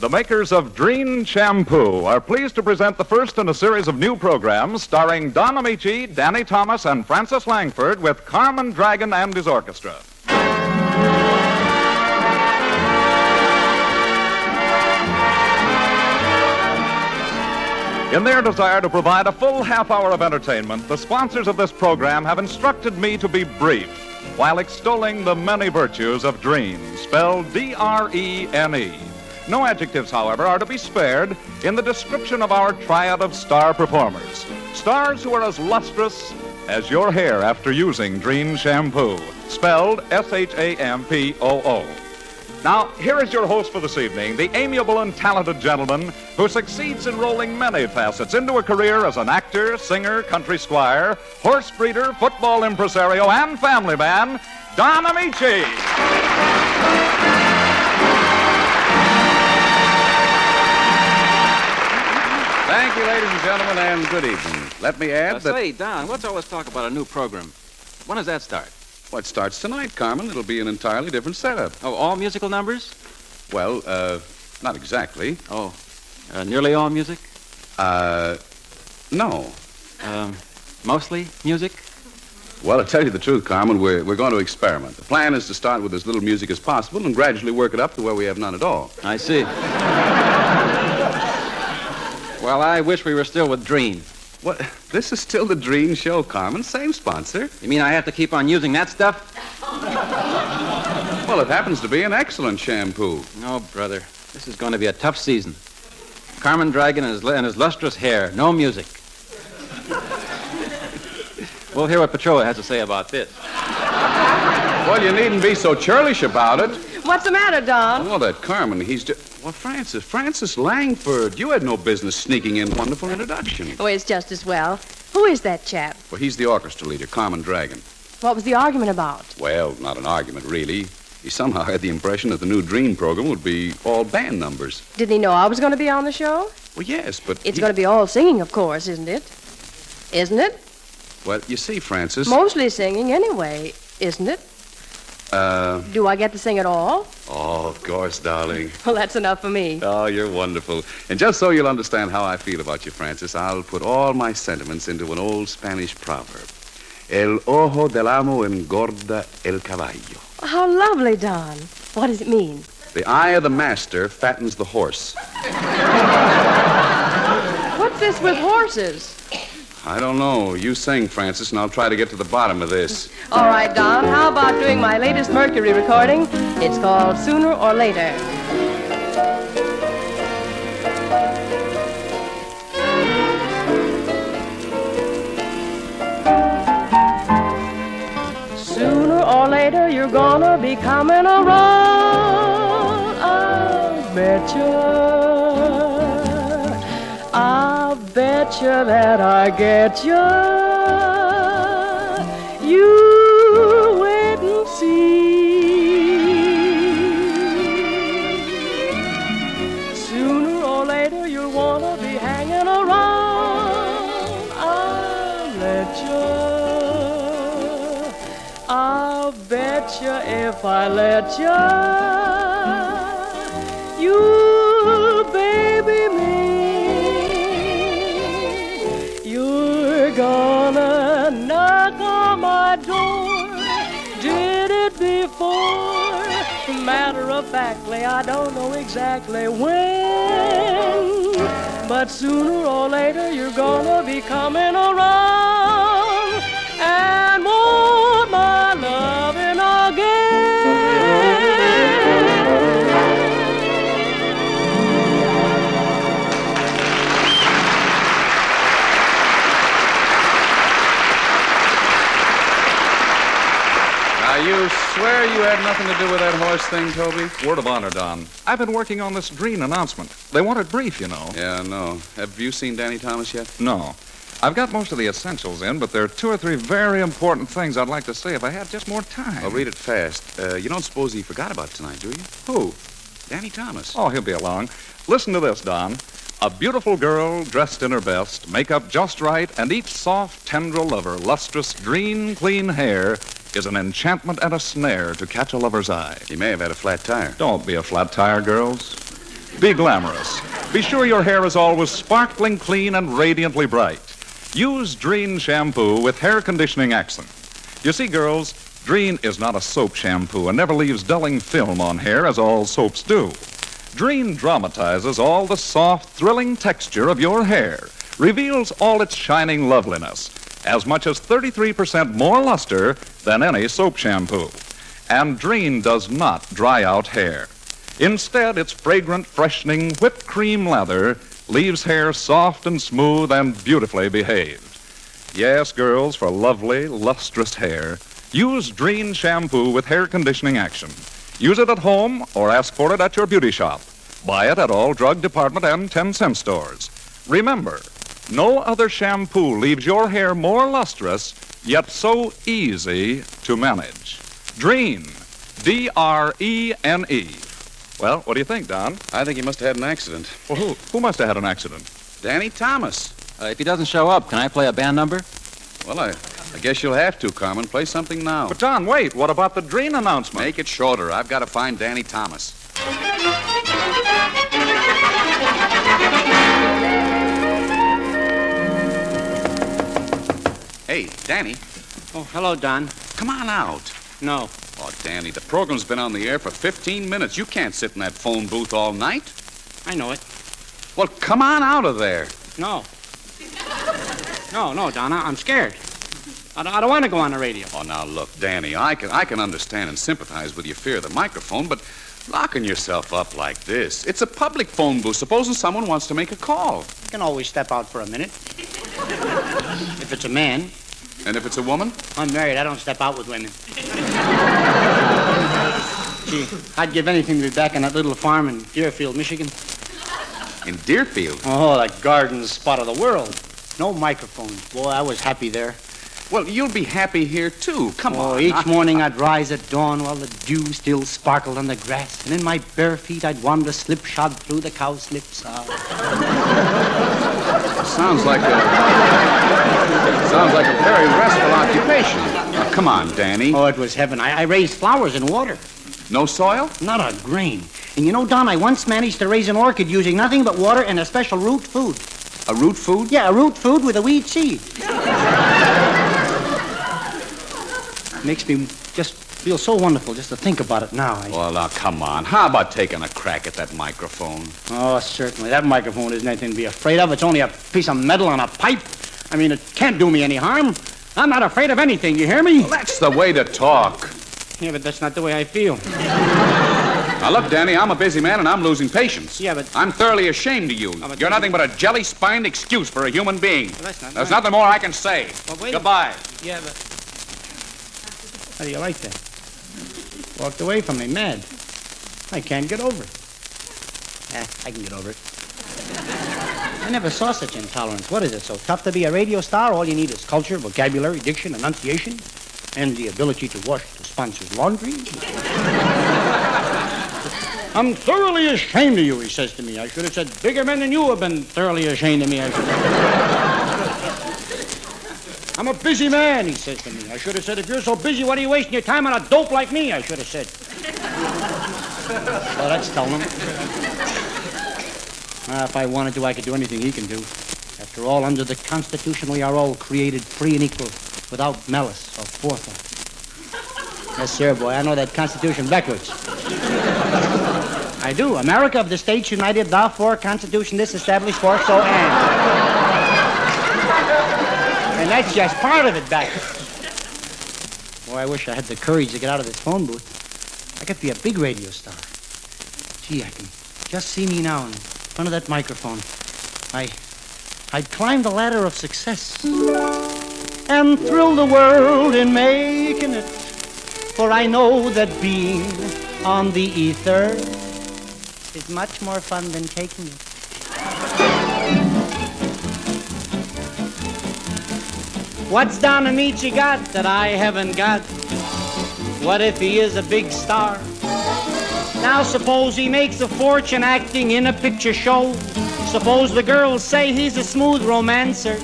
The makers of Dreen Shampoo are pleased to present the first in a series of new programs starring Don Ameche, Danny Thomas, and Frances Langford with Carmen Dragon and his orchestra. In their desire to provide a full half hour of entertainment, the sponsors of this program have instructed me to be brief while extolling the many virtues of Dreen, spelled D-R-E-N-E. No adjectives, however, are to be spared in the description of our triad of star performers. Stars who are as lustrous as your hair after using Dreen Shampoo, spelled S-H-A-M-P-O-O. Now, here is your host for this evening, the amiable and talented gentleman who succeeds in rolling many facets into a career as an actor, singer, country squire, horse breeder, football impresario, and family man, Don Ameche. Thank you, ladies and gentlemen, and good evening. Let me add that... Say, Don, what's all this talk about a new program? When does that start? Well, it starts tonight, Carmen. It'll be an entirely different setup. Oh, all musical numbers? Well, not exactly. Oh, nearly all music? No. Mostly music? Well, to tell you the truth, Carmen, we're going to experiment. The plan is to start with as little music as possible and gradually work it up to where we have none at all. I see. Well, I wish we were still with Dreen. What? This is still the Dreen Show, Carmen. Same sponsor. You mean I have to keep on using that stuff? Well, it happens to be an excellent shampoo. No, brother. This is going to be a tough season. Carmen Dragon and his lustrous hair. No music. We'll hear what Petroa has to say about this. Well, you needn't be so churlish about it. What's the matter, Don? Oh, that Carmen, Well, Frances Langford, you had no business sneaking in. Wonderful introduction. Oh, it's just as well. Who is that chap? Well, he's the orchestra leader, Carmen Dragon. What was the argument about? Well, not an argument, really. He somehow had the impression that the new Dream program would be all band numbers. Didn't he know I was going to be on the show? Well, yes, but... It's going to be all singing, of course, isn't it? Isn't it? Well, you see, Frances... Mostly singing anyway, isn't it? Do I get to sing at all? Oh, of course, darling. Well, that's enough for me. Oh, you're wonderful. And just so you'll understand how I feel about you, Frances, I'll put all my sentiments into an old Spanish proverb. El ojo del amo engorda el caballo. How lovely, Don. What does it mean? The eye of the master fattens the horse. What's this with horses? I don't know. You sing, Frances, and I'll try to get to the bottom of this. All right, Don. How about doing my latest Mercury recording? It's called Sooner or Later. Sooner or later, you're gonna be coming around. I'll betcha. I'll betcha that I get you. You wait and see. Sooner or later you'll wanna be hanging around. I'll let you. I'll betcha if I let you. You'll baby me. Gonna knock on my door. Did it before. Matter of factly, I don't know exactly when, but sooner or later you're gonna be coming around and want my loving again. You swear you had nothing to do with that horse thing, Toby? Word of honor, Don. I've been working on this Dreen announcement. They want it brief, you know. Yeah, I know. Have you seen Danny Thomas yet? No. I've got most of the essentials in, but there are 2 or 3 very important things I'd like to say if I had just more time. I'll read it fast. You don't suppose he forgot about tonight, do you? Who? Danny Thomas. Oh, he'll be along. Listen to this, Don. A beautiful girl dressed in her best, makeup just right, and each soft tendril of her lustrous, green, clean hair is an enchantment and a snare to catch a lover's eye. He may have had a flat tire. Don't be a flat tire, girls. Be glamorous. Be sure your hair is always sparkling clean and radiantly bright. Use Dreen shampoo with hair conditioning action. You see, girls, Dreen is not a soap shampoo and never leaves dulling film on hair as all soaps do. Dreen dramatizes all the soft, thrilling texture of your hair, reveals all its shining loveliness, as much as 33% more luster than any soap shampoo. And Dreen does not dry out hair. Instead, its fragrant, freshening, whipped cream lather leaves hair soft and smooth and beautifully behaved. Yes, girls, for lovely, lustrous hair, use Dreen shampoo with hair conditioning action. Use it at home or ask for it at your beauty shop. Buy it at all drug department and 10-cent stores. Remember, no other shampoo leaves your hair more lustrous, yet so easy to manage. Dreen, D-R-E-N-E. Well, what do you think, Don? I think he must have had an accident. Well, who must have had an accident? Danny Thomas. If he doesn't show up, can I play a band number? Well, I guess you'll have to, Carmen. Play something now. But, Don, wait. What about the Dreen announcement? Make it shorter. I've got to find Danny Thomas. Hey, Danny. Oh, hello, Don. Come on out. No. Oh, Danny, the program's been on the air for 15 minutes. You can't sit in that phone booth all night. I know it. Well, come on out of there. No. No, Don, I'm scared. I don't want to go on the radio. Oh, now, look, Danny, I can understand and sympathize with your fear of the microphone, but locking yourself up like this, it's a public phone booth. Supposing someone wants to make a call. You can always step out for a minute. If it's a man. And if it's a woman? I'm married. I don't step out with women. Gee, I'd give anything to be back on that little farm in Deerfield, Michigan. In Deerfield? Oh, the garden spot of the world. No microphones. Boy, I was happy there. Well, you'll be happy here, too. Come on. Each morning I'd rise at dawn while the dew still sparkled on the grass, and in my bare feet I'd wander slipshod through the cowslips. Sounds like a very restful occupation. Now, come on, Danny. Oh, it was heaven. I raised flowers in water. No soil? Not a grain. And you know, Don, I once managed to raise an orchid using nothing but water and a special root food. A root food? Yeah, a root food with a weed seed. Makes me just feel so wonderful just to think about it now. Well, now, come on. How about taking a crack at that microphone? Oh, certainly. That microphone isn't anything to be afraid of. It's only a piece of metal on a pipe. I mean, it can't do me any harm. I'm not afraid of anything, you hear me? Well, that's the way to talk. Yeah, but that's not the way I feel. Now, look, Danny, I'm a busy man and I'm losing patience. Yeah, but... I'm thoroughly ashamed of you. but You're nothing but a jelly-spined excuse for a human being. Well, that's not There's right. nothing more I can say. Well, wait Goodbye. Yeah, but... How do you like that? Walked away from me, mad. I can't get over it. I can get over it. I never saw such intolerance. What is it, so tough to be a radio star? All you need is culture, vocabulary, diction, enunciation, and the ability to wash the sponsor's laundry. I'm thoroughly ashamed of you, he says to me. I should have said, bigger men than you have been thoroughly ashamed of me. I should have. I'm a busy man, he says to me. I should have said, if you're so busy, what are you wasting your time on a dope like me? I should have said. Well, that's telling him. If I wanted to, I could do anything he can do. After all, under the Constitution, we are all created free and equal, without malice or forethought. Yes, sir, boy, I know that Constitution backwards. I do. America of the States United, therefore, Constitution this established for, so and that's just part of it backwards. Boy, I wish I had the courage to get out of this phone booth. I could be a big radio star. Gee, I can just see me now in front of that microphone. I'd climb the ladder of success and thrill the world in making it. For I know that being on the ether is much more fun than taking it. What's Don Ameche got that I haven't got? What if he is a big star? Now suppose he makes a fortune acting in a picture show. Suppose the girls say he's a smooth romancer.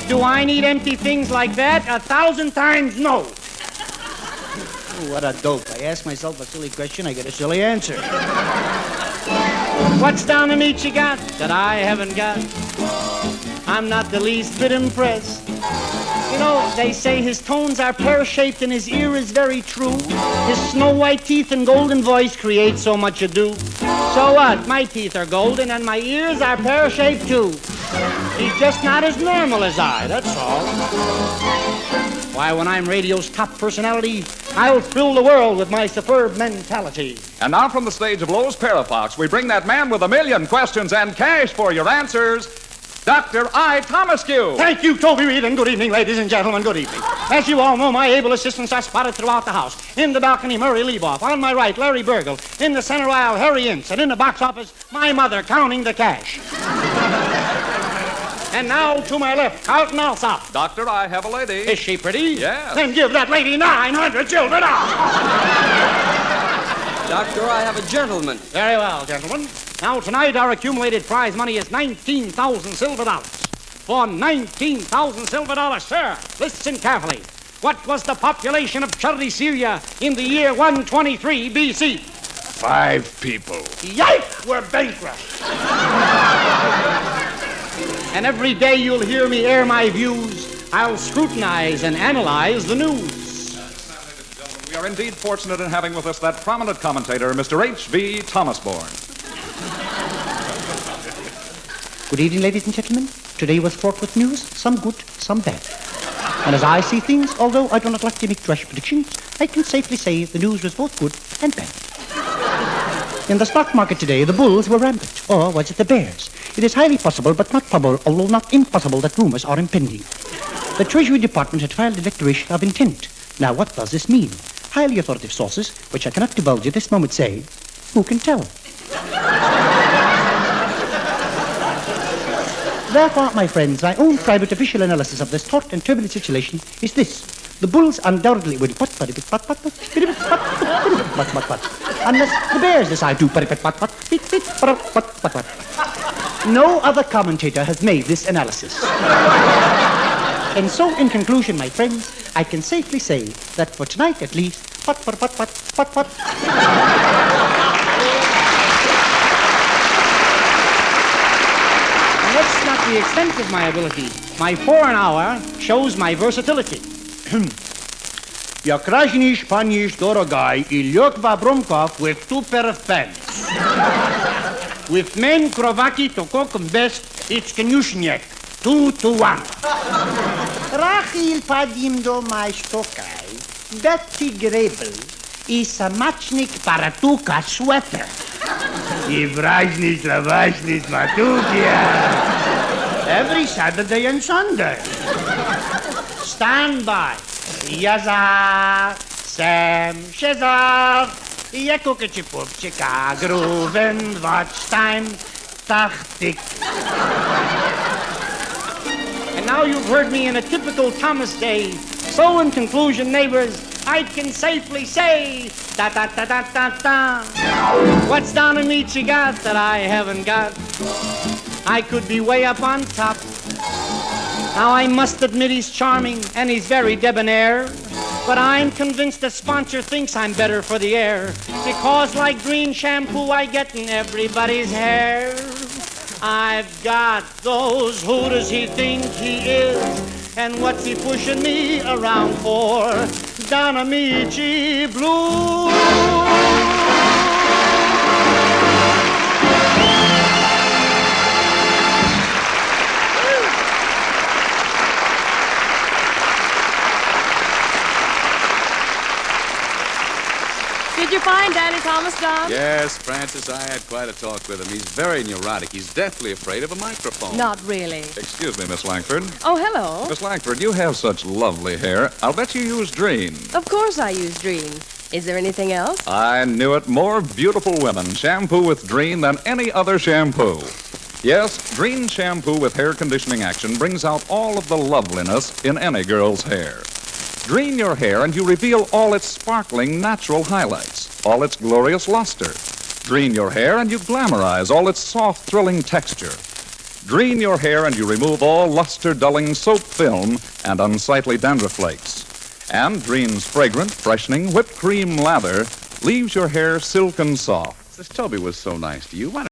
Do I need empty things like that? 1,000 times no. Ooh, what a dope. I ask myself a silly question, I get a silly answer. What's Don Ameche got that I haven't got? I'm not the least bit impressed. You know, they say his tones are pear-shaped and his ear is very true. His snow-white teeth and golden voice create so much ado. So what? My teeth are golden and my ears are pear-shaped too. He's just not as normal as I, that's all. Why, when I'm radio's top personality, I'll thrill the world with my superb mentality. And now from the stage of Lowe's Parafox, we bring that man with a million questions and cash for your answers, Dr. I. Thomascue. Thank you, Toby Reed, and good evening, ladies and gentlemen, good evening. As you all know, my able assistants are spotted throughout the house. In the balcony, Murray Leboff. On my right, Larry Burgle. In the center aisle, Harry Ince. And in the box office, my mother counting the cash. And now to my left, Carlton Alsop. Doctor, I have a lady. Is she pretty? Yes. Then give that lady 900 children out. Doctor, I have a gentleman. Very well, gentlemen. Now, tonight, our accumulated prize money is 19,000 silver dollars. For 19,000 silver dollars, sir, listen carefully. What was the population of Cherry, Syria in the year 123 B.C.? 5 people. Yike! We're bankrupt. And every day you'll hear me air my views. I'll scrutinize and analyze the news. We are indeed fortunate in having with us that prominent commentator, Mr. H.V. Thomasbourne. Good evening, ladies and gentlemen. Today was fraught with news, some good, some bad. And as I see things, although I do not like to make rash predictions, I can safely say the news was both good and bad. In the stock market today, the bulls were rampant. Or was it the bears? It is highly possible, but not probable, although not impossible, that rumors are impending. The Treasury Department had filed a declaration of intent. Now, what does this mean? Highly authoritative sources, which I cannot divulge at this moment, say, who can tell? Therefore, my friends, my own private official analysis of this taut and turbulent situation is this. The bulls undoubtedly will unless the bears decide to No other commentator has made this analysis. And so, in conclusion, my friends, I can safely say that for tonight at least, That's not the extent of my ability. My 4 an hour shows my versatility. Я красный Spanish дорогой и лег в Abramkov with 2 pair of pants. With men krovaki to cook best, it's Kanyushniak. 2 to 1. Rachil padim do my stokaj, Betty Grebel is a matchnik paratuka sweater. И вражный словашный матукия. Every Saturday and Sunday. Stand by. Yazar, Sam, Shazar, Yakukachipupchika, Grooven, Watch Time, Tachtik. And now you've heard me in a typical Thomas day. So in conclusion, neighbors, I can safely say, ta-ta-ta-ta-ta-ta. What's Don Ameche got that I haven't got? I could be way up on top. Now, I must admit he's charming and he's very debonair, but I'm convinced the sponsor thinks I'm better for the air, because like green shampoo I get in everybody's hair. I've got those, who does he think he is, and what's he pushing me around for? Don Ameche Blues. Did you find Danny Thomas, Don? Yes, Francis, I had quite a talk with him. He's very neurotic. He's deathly afraid of a microphone. Not really. Excuse me, Miss Langford. Oh, hello. Miss Langford, you have such lovely hair. I'll bet you use Dreen. Of course I use Dream. Is there anything else? I knew it. More beautiful women shampoo with Dreen than any other shampoo. Yes, Dreen shampoo with hair conditioning action brings out all of the loveliness in any girl's hair. Dreen your hair and you reveal all its sparkling natural highlights, all its glorious luster. Dreen your hair and you glamorize all its soft, thrilling texture. Dreen your hair and you remove all luster-dulling soap film and unsightly dandruff flakes. And Dreen's fragrant, freshening whipped cream lather leaves your hair silken soft. This Toby was so nice to you. Why